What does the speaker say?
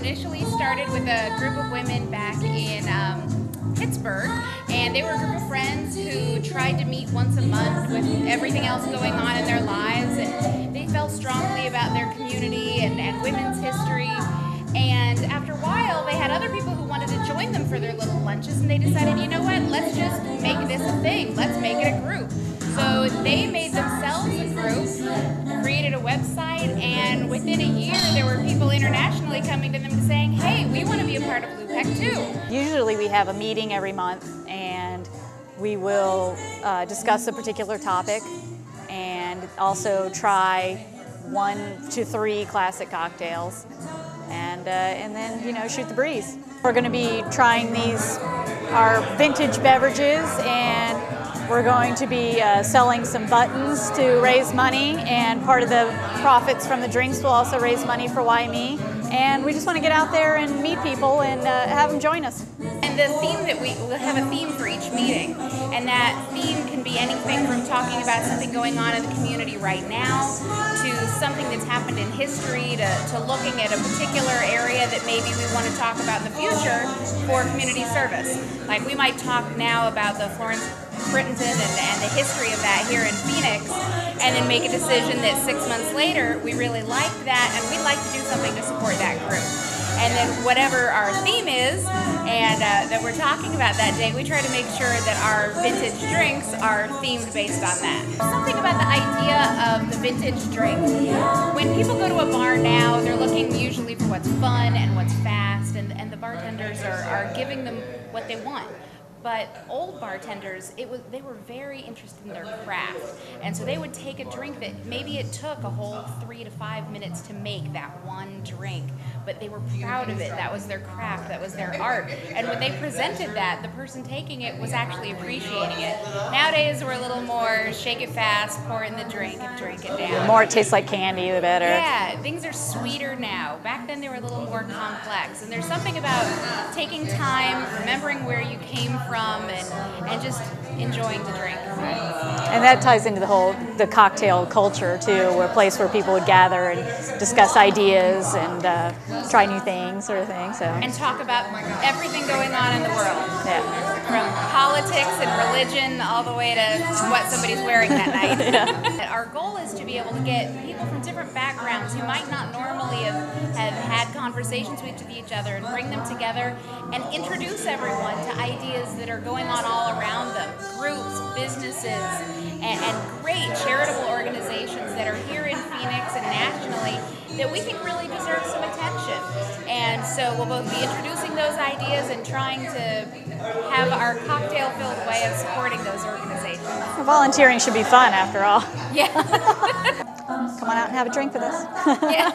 initially started with a group of women back in Pittsburgh, and they were a group of friends who tried to meet once a month with everything else going on in their lives, and they felt strongly about their community and women's history. And after a while, they had other people who wanted to join them for their little lunches, and they decided, you know what, let's just make this a thing. Let's make it a group. So they made themselves a group, created a website, and within a year, there were people internationally coming to them and saying, hey, we want to be a part of LUPEC too. Usually we have a meeting every month, and we will discuss a particular topic and also try 1 to 3 classic cocktails. And then, you know, shoot the breeze. We're going to be trying our vintage beverages, and we're going to be selling some buttons to raise money, and part of the profits from the drinks will also raise money for YME. And we just want to get out there and meet people and have them join us. And the theme that we'll have a theme for each meeting, and that theme can be anything from talking about something going on in the community right now to something that's happened in history to looking at a particular area that maybe we want to talk about in the future for community service. Like we might talk now about the Florence Brittenton and the history of that here in Phoenix, and then make a decision that 6 months later we really like that and we'd like to do something to support that group. And then whatever our theme is and that we're talking about that day, we try to make sure that our vintage drinks are themed based on that. Something about the idea of the vintage drink. When people go to a bar now, they're looking usually for what's fun and what's fast, and the bartenders are giving them what they want. But old bartenders, they were very interested in their craft. And so they would take a drink that maybe it took a whole 3 to 5 minutes to make that one drink, but they were proud of it. That was their craft, that was their art. And when they presented that, the person taking it was actually appreciating it. Nowadays, we're a little more shake it fast, pour it in the drink, and drink it down. The more it tastes like candy, the better. Yeah, things are sweeter now. Back then, they were a little more complex. And there's something about taking time, remembering where you came from, and just enjoying the drink. And that ties into the cocktail culture too. We're a place where people would gather and discuss ideas and try new things, sort of thing. And talk about everything going on in the world. Yeah. From politics and religion all the way to what somebody's wearing that night. Yeah. Our goal is to be able to get people from different backgrounds who might not normally have had conversations with each other and bring them together and introduce everyone to ideas that are going on all around them. Groups, businesses, and great charitable organizations that are here in Phoenix and nationally that we think really deserve some attention. And so we'll both be introducing those ideas and trying to have our cocktail-filled way of supporting those organizations. Well, volunteering should be fun, after all. Yeah. Come on out and have a drink with us. Yeah.